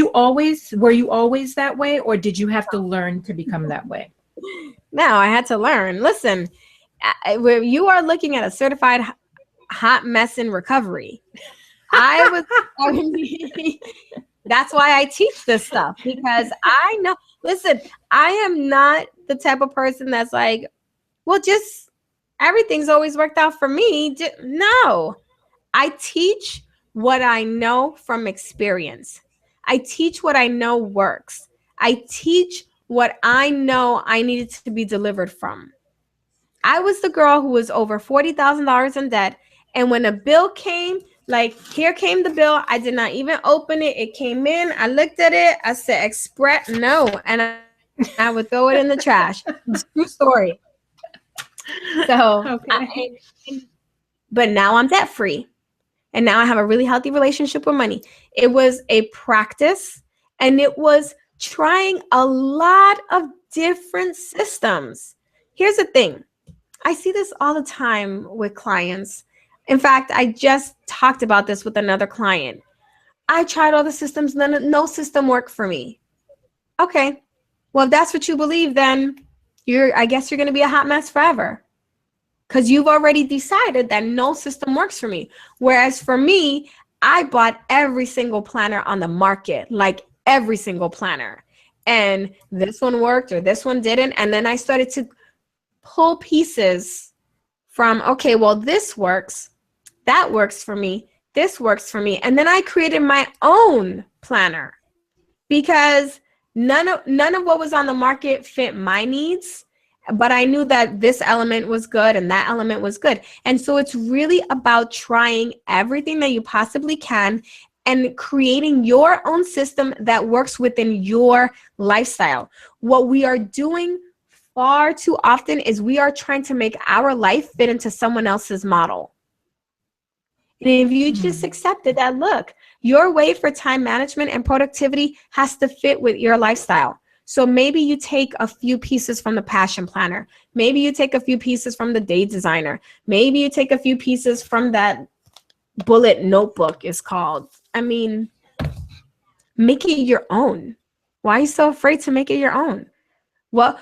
Were you always that way, or did you have to learn to become that way? Now I had to learn. Listen, where you are looking at a certified hot mess in recovery. I was, that's why I teach this stuff, because I know, listen, I am not the type of person that's like, well, just everything's always worked out for me. No, I teach what I know from experience. I teach what I know works. I teach what I know I needed to be delivered from. I was the girl who was over $40,000 in debt. And when a bill came, like, here came the bill. I did not even open it. It came in. I looked at it. I said, Express, no. And I would throw it in the trash. True story. So, Okay. but now I'm debt free. And now I have a really healthy relationship with money. It was a practice, and it was trying a lot of different systems. Here's the thing. I see this all the time with clients. In fact, I just talked about this with another client. I tried all the systems, no system worked for me. Okay. Well, if that's what you believe, then I guess you're going to be a hot mess forever, because you've already decided that no system works for me. Whereas for me, I bought every single planner on the market, like every single planner. And this one worked or this one didn't. And then I started to pull pieces from, okay, well, this works. That works for me. This works for me. And then I created my own planner, because none of what was on the market fit my needs. But I knew that this element was good and that element was good. And so it's really about trying everything that you possibly can and creating your own system that works within your lifestyle. What we are doing far too often is we are trying to make our life fit into someone else's model. And if you just accepted that, look, your way for time management and productivity has to fit with your lifestyle. So maybe you take a few pieces from the passion planner. Maybe you take a few pieces from the day designer. Maybe you take a few pieces from that bullet notebook is called. I mean, make it your own. Why are you so afraid to make it your own? What?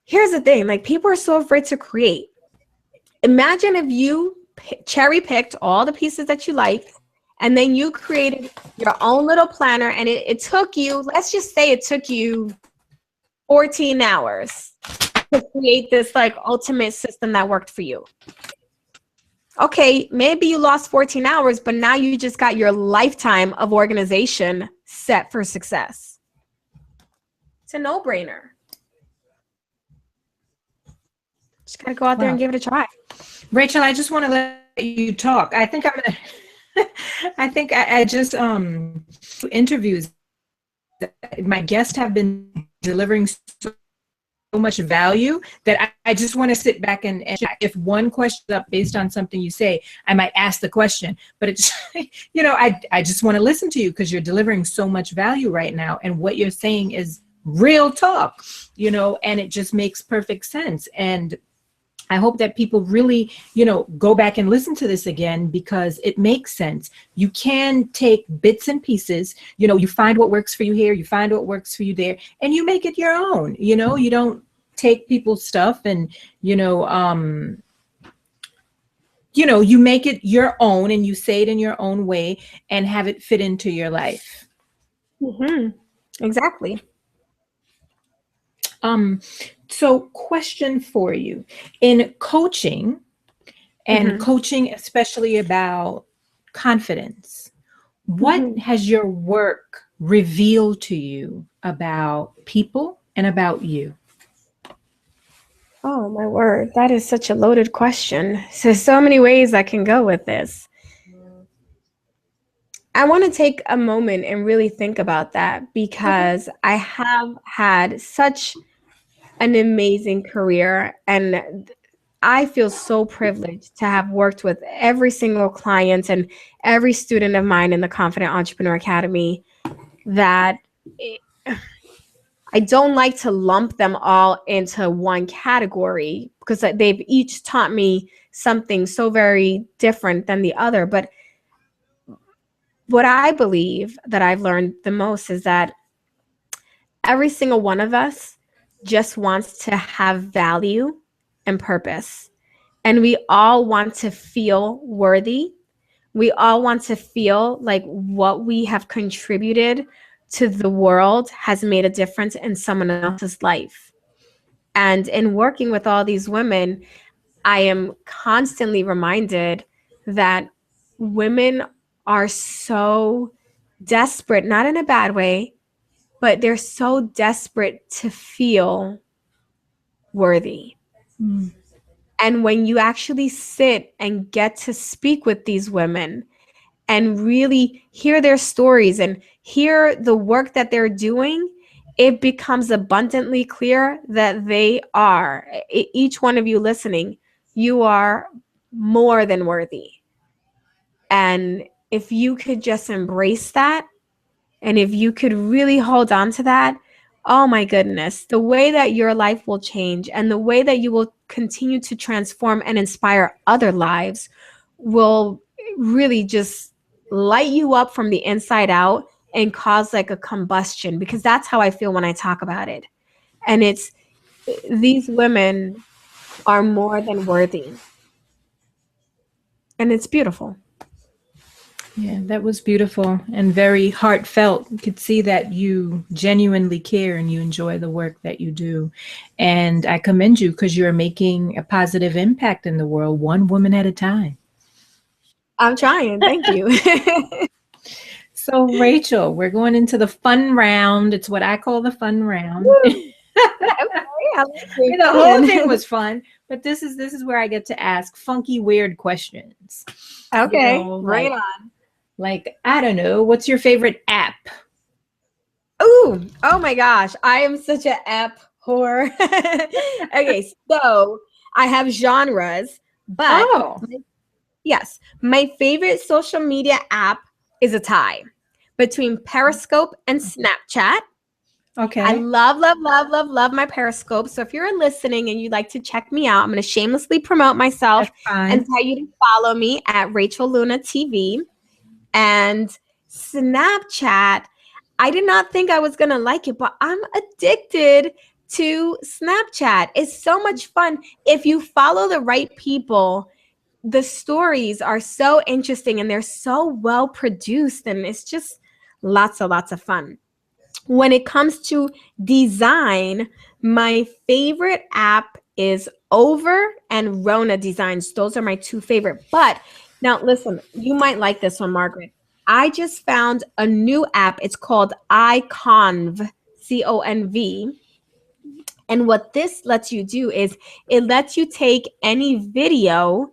Here's the thing, like, people are so afraid to create. Imagine if you cherry picked all the pieces that you like, and then you created your own little planner, and it took you, let's just say it took you 14 hours to create this like ultimate system that worked for you. Okay, maybe you lost 14 hours, but now you just got your lifetime of organization set for success. It's a no-brainer. Just gotta go out there and give it a try. Rachel, I just want to let you talk. I think I just interviews. My guests have been delivering so much value that I just want to sit back and if one question is up based on something you say, I might ask the question. But it's, I just want to listen to you because you're delivering so much value right now, and what you're saying is real talk, and it just makes perfect sense. And I hope that people really, go back and listen to this again, because it makes sense. You can take bits and pieces, you find what works for you here, you find what works for you there, and you make it your own. You don't take people's stuff and, you make it your own, and you say it in your own way and have it fit into your life. Exactly. So question for you, in coaching and coaching, especially about confidence, what has your work revealed to you about people and about you? Oh, my word. That is such a loaded question. There's so many ways I can go with this. I want to take a moment and really think about that, because I have had such an amazing career. And I feel so privileged to have worked with every single client and every student of mine in the Confident Entrepreneur Academy that I don't like to lump them all into one category because they've each taught me something so very different than the other. But what I believe that I've learned the most is that every single one of us just wants to have value and purpose. And we all want to feel worthy. We all want to feel like what we have contributed to the world has made a difference in someone else's life. And in working with all these women, I am constantly reminded that women are so desperate, not in a bad way, but they're so desperate to feel worthy. Mm. And when you actually sit and get to speak with these women and really hear their stories and hear the work that they're doing, it becomes abundantly clear that they are, each one of you listening, you are more than worthy. And if you could just embrace that, and if you could really hold on to that, oh my goodness, the way that your life will change and the way that you will continue to transform and inspire other lives will really just light you up from the inside out and cause like a combustion, because that's how I feel when I talk about it. And it's, these women are more than worthy. And it's beautiful. Yeah, that was beautiful and very heartfelt. You could see that you genuinely care and you enjoy the work that you do. And I commend you because you're making a positive impact in the world, one woman at a time. I'm trying. Thank you. So, Rachel, we're going into the fun round. It's what I call the fun round. Okay, I like it. The whole thing was fun, but this is where I get to ask funky, weird questions. Okay, You know, bring it like, on. like, I don't know, what's your favorite app? Ooh, oh my gosh, I am such an app whore. Okay, so I have genres, but Oh, yes, my favorite social media app is a tie between Periscope and Snapchat. I okay. love, love, love, love, love my Periscope. So if you're listening and you'd like to check me out, I'm going to shamelessly promote myself That's fine. and tell you to follow me at MsRachelLuna TV. And Snapchat, I did not think I was going to like it, but I'm addicted to Snapchat. It's so much fun. If you follow the right people, the stories are so interesting and they're so well produced, and it's just lots of fun. When it comes to design, my favorite app is Over and Rona Designs. Those are my two favorite. But now listen, you might like this one, Margaret. I just found a new app. It's called iConv, CONV. And what this lets you do is it lets you take any video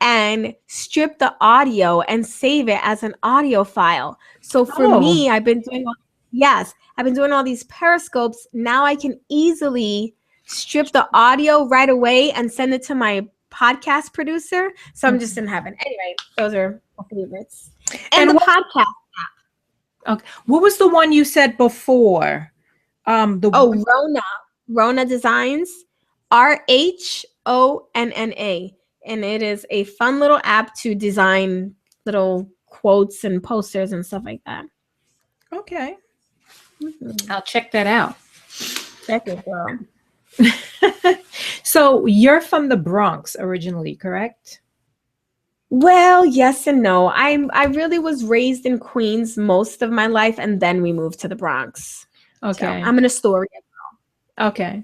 and strip the audio and save it as an audio file. So for me, I've been doing all these Periscopes. Now I can easily strip the audio right away and send it to my podcast producer. So I'm just in heaven. Anyway, those are my favorites. And the podcast. Okay. What was the one you said before? Rona Designs, RHONNA. And it is a fun little app to design little quotes and posters and stuff like that. Okay. I'll check that out. Check it, girl. So you're from the Bronx originally, correct? Well, yes and no. I really was raised in Queens most of my life, and then we moved to the Bronx. Okay. So I'm in Astoria. Okay.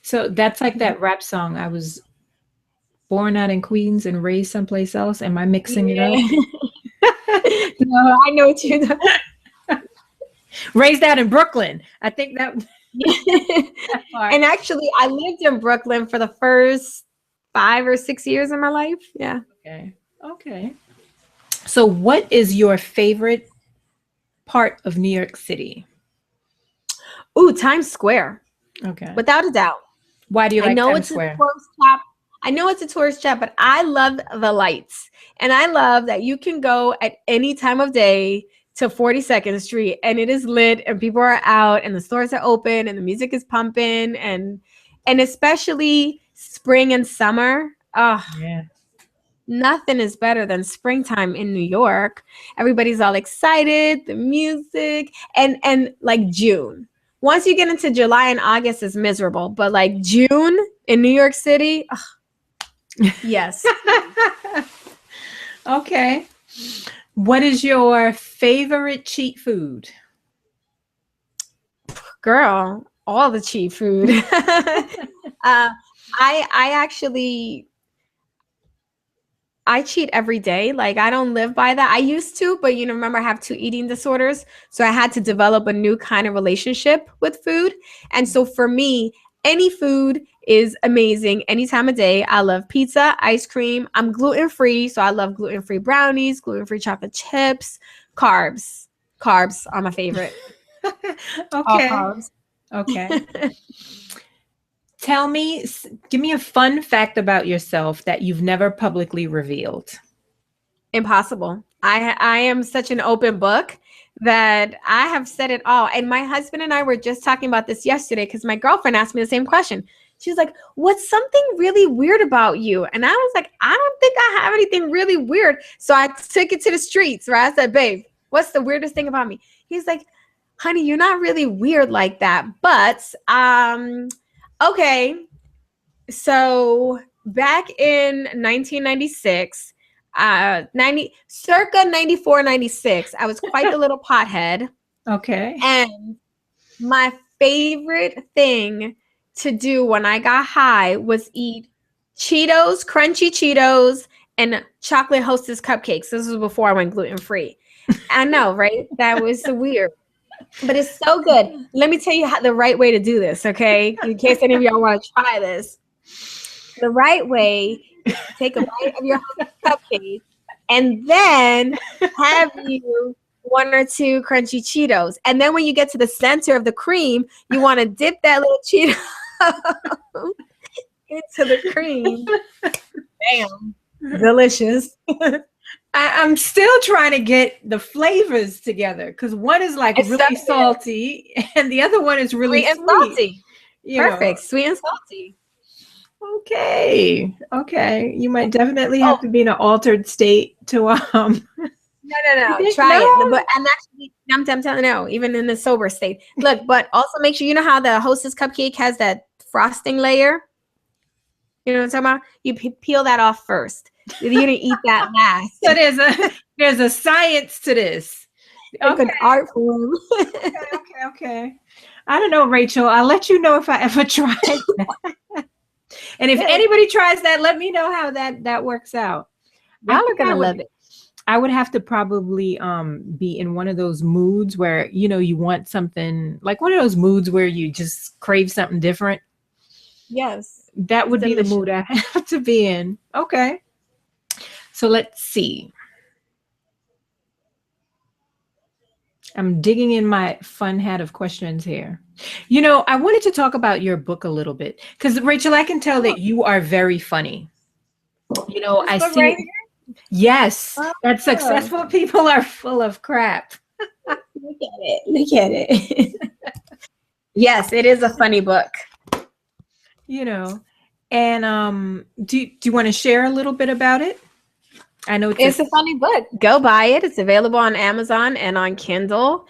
So that's like that rap song. I was born out in Queens and raised someplace else. Am I mixing it up? No, I know what you know. Raised out in Brooklyn. I think that. And actually, I lived in Brooklyn for the first 5 or 6 years of my life. Yeah. Okay. Okay. So what is your favorite part of New York City? Ooh, Times Square. Okay. Without a doubt. Why do you I like know Times it's a Square? tourist trap. I know it's a tourist trap, but I love the lights. And I love that you can go at any time of day to 42nd Street and it is lit and people are out and the stores are open and the music is pumping and especially spring and summer. Oh, Yeah. nothing is better than springtime in New York. Everybody's all excited, the music, and like June. Once you get into July and August is miserable, but like June in New York City, yes. Okay. What is your favorite cheat food? Girl, all the cheap food. I actually I cheat every day. Like I don't live by that. I used to, but remember I have 2 eating disorders. So I had to develop a new kind of relationship with food. And so for me, any food is amazing any time of day. I love pizza, ice cream. I'm gluten-free, so I love gluten-free brownies, gluten-free chocolate chips, carbs. Carbs are my favorite. All Okay. carbs. Okay. Give me a fun fact about yourself that you've never publicly revealed. Impossible. I am such an open book that I have said it all. And my husband and I were just talking about this yesterday because my girlfriend asked me the same question. She's like, "What's something really weird about you?" And I was like, "I don't think I have anything really weird." So I took it to the streets, right? I said, "Babe, what's the weirdest thing about me?" He's like, "Honey, you're not really weird like that." But okay. So back in 1996, circa 94, 96, I was quite the little pothead. Okay. And my favorite thing to do when I got high was eat Cheetos, crunchy Cheetos, and chocolate Hostess cupcakes. This was before I went gluten-free. I know, right? That was so weird. But it's so good. Let me tell you the right way to do this, okay? In case any of y'all want to try this. The right way is to take a bite of your cupcake and then have you 1 or 2 crunchy Cheetos. And then when you get to the center of the cream, you want to dip that little Cheeto into the cream. Bam. Delicious. I'm still trying to get the flavors together because one is like It's really so salty and the other one is really sweet and salty. you Perfect. know. Sweet and salty. Okay. Okay. You might definitely have to be in an altered state to No. Try it. But I'm actually, I'm telling you, no, even in the sober state. Look, but also make sure you know how the Hostess cupcake has that frosting layer. You know what I'm talking about? You peel that off first. You didn't eat that last. So there's a science to this. It's an art form. Okay. I don't know, Rachel. I'll let you know if I ever try that. And if anybody tries that, let me know how that works out. Y'all are gonna love it. I would have to probably be in one of those moods where you want something, like one of those moods where you just crave something different. Yes. That would be the mood I have to be in. Okay. So let's see. I'm digging in my fun hat of questions here. I wanted to talk about your book a little bit because, Rachel, I can tell that you are very funny. I see. Right, yes, that successful people are full of crap. Look at it. Yes, it is a funny book. And do you want to share a little bit about it? I know it's a funny book. Go buy it. It's available on Amazon and on Kindle.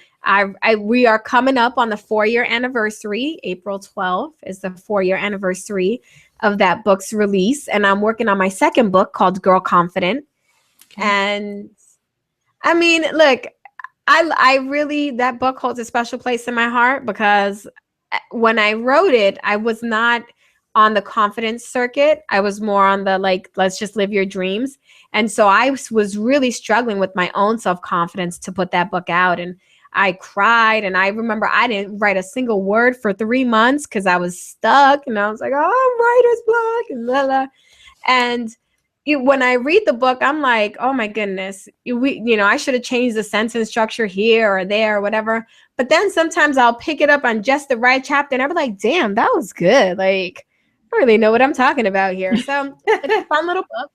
We are coming up on the 4-year anniversary. April 12th is the 4-year anniversary of that book's release. And I'm working on my second book called Girl Confident. Okay. And I mean, look, I really, that book holds a special place in my heart because when I wrote it, I was not on the confidence circuit. I was more on the let's just live your dreams. And so I was really struggling with my own self-confidence to put that book out. And I cried. And I remember I didn't write a single word for 3 months because I was stuck. And I was like, oh, writer's block and blah, blah. And when I read the book, I'm like, oh my goodness, I should have changed the sentence structure here or there or whatever. But then sometimes I'll pick it up on just the right chapter and I'll be like, damn, that was good. don't really know what I'm talking about here. So it's a fun little book.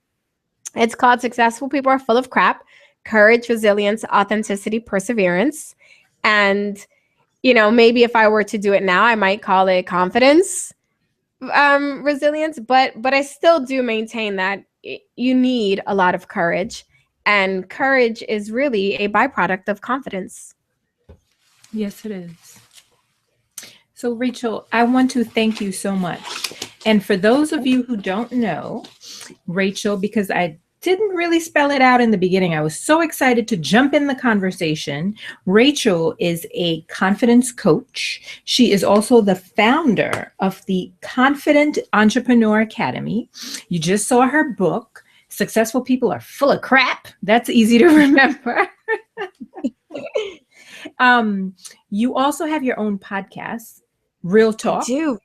It's called Successful People Are Full of Crap: Courage, Resilience, Authenticity, Perseverance. And, maybe if I were to do it now, I might call it confidence, resilience, but I still do maintain that you need a lot of courage, and courage is really a byproduct of confidence. Yes, it is. So, Rachel, I want to thank you so much. And for those of you who don't know, Rachel, because I didn't really spell it out in the beginning, I was so excited to jump in the conversation. Rachel is a confidence coach. She is also the founder of the Confident Entrepreneur Academy. You just saw her book, Successful People Are Full of Crap. That's easy to remember. You also have your own podcast, Real Talk. I do.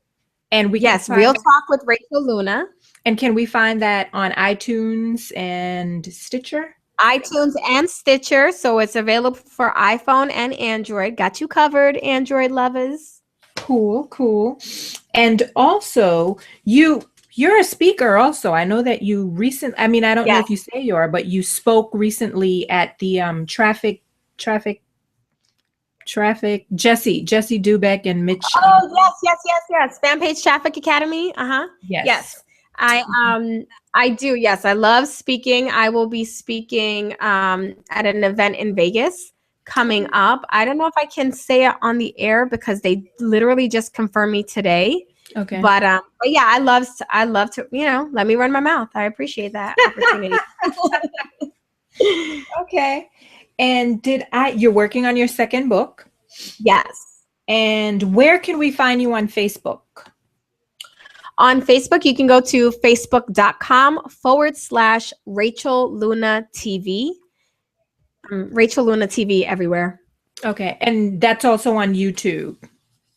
And yes, Real Talk with RachelLuna. And can we find that on iTunes and Stitcher? iTunes and Stitcher. So it's available for iPhone and Android. Got you covered, Android lovers. Cool. And also, you're a speaker also. I know that you recently, I don't know if you say you are, but you spoke recently at the traffic Jesse Dubeck and Mitch. Oh, yes. Fan Page Traffic Academy. Yes. I do. Yes. I love speaking. I will be speaking at an event in Vegas coming up. I don't know if I can say it on the air because they literally just confirmed me today. Okay. But yeah, I love to, let me run my mouth. I appreciate that opportunity. Okay. And you're working on your second book? Yes. And where can we find you on Facebook? On Facebook, you can go to facebook.com/RachelLuna TV. RachelLuna TV everywhere. Okay. And that's also on YouTube,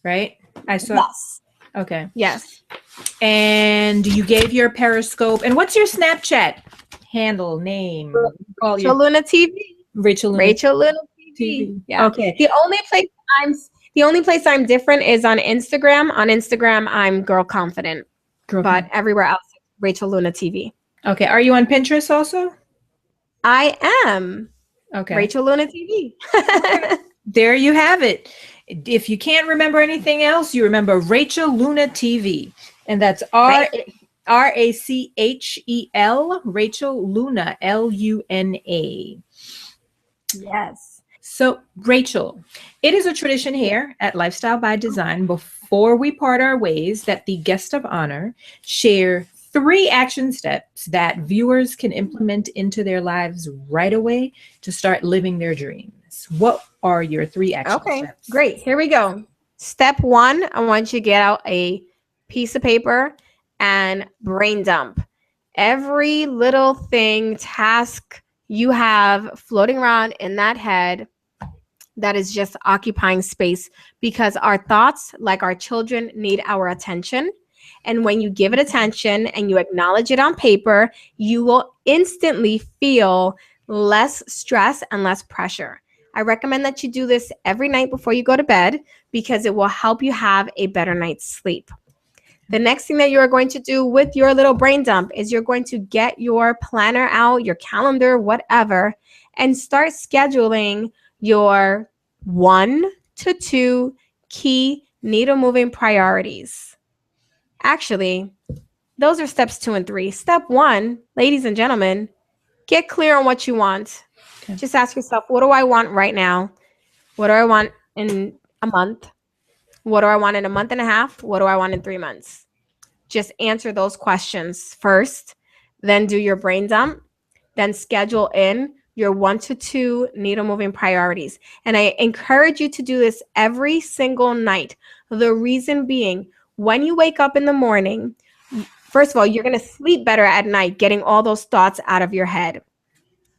right? I saw. Yes. Okay. Yes. And you gave your Periscope. And what's your Snapchat handle name? RachelLuna TV. RachelLuna TV. Yeah. Okay. The only place I'm different is on Instagram. On Instagram, I'm Girl Confident. But everywhere else, RachelLuna TV. Okay. Are you on Pinterest also? I am. Okay. RachelLuna TV. There you have it. If you can't remember anything else, you remember RachelLuna TV. And that's RACHEL, RachelLuna, LUNA. Yes. So, Rachel, it is a tradition here at Lifestyle by Design, before we part our ways, that the guest of honor share 3 action steps that viewers can implement into their lives right away to start living their dreams. What are your 3 action steps? Okay, great. Here we go. Step 1, I want you to get out a piece of paper and brain dump every little thing, task you have floating around in that head that is just occupying space, because our thoughts, like our children, need our attention. And when you give it attention and you acknowledge it on paper, you will instantly feel less stress and less pressure. I recommend that you do this every night before you go to bed, because it will help you have a better night's sleep. The next thing that you're going to do with your little brain dump is you're going to get your planner out, your calendar, whatever, and start scheduling your 1 to 2 key needle moving priorities. Actually, those are steps 2 and 3. Step 1, ladies and gentlemen, get clear on what you want. Okay. Just ask yourself, what do I want right now? What do I want in a month? What do I want in a month and a half? What do I want in 3 months? Just answer those questions first, then do your brain dump, then schedule in your 1 to 2 needle moving priorities. And I encourage you to do this every single night. The reason being, when you wake up in the morning, first of all, you're going to sleep better at night, getting all those thoughts out of your head.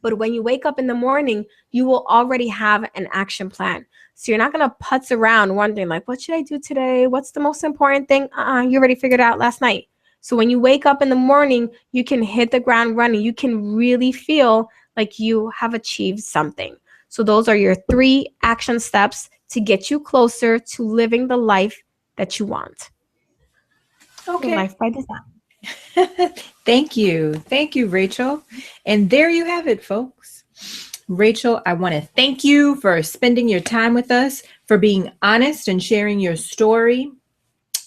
But when you wake up in the morning, you will already have an action plan. So you're not going to putz around wondering, like, what should I do today? What's the most important thing? You already figured it out last night. So when you wake up in the morning, you can hit the ground running. You can really feel like you have achieved something. So those are your 3 action steps to get you closer to living the life that you want. Okay. Life by design. Thank you. Thank you, Rachel. And there you have it, folks. Rachel, I want to thank you for spending your time with us, for being honest and sharing your story,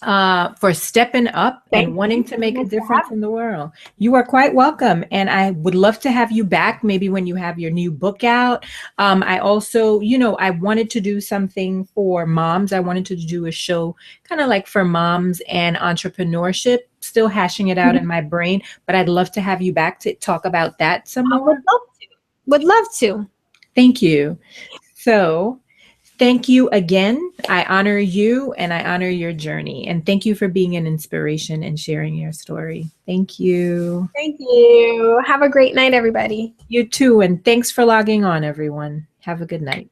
for stepping up Thank and wanting you to make so a much for difference in the world. You are quite welcome. And I would love to have you back maybe when you have your new book out. I also, I wanted to do something for moms. I wanted to do a show kind of like for moms and entrepreneurship, still hashing it out in my brain, but I'd love to have you back to talk about that some I would more. love to. Would love to. Thank you. So thank you again. I honor you and I honor your journey. And thank you for being an inspiration and sharing your story. Thank you. Thank you. Have a great night, everybody. You too. And thanks for logging on, everyone. Have a good night.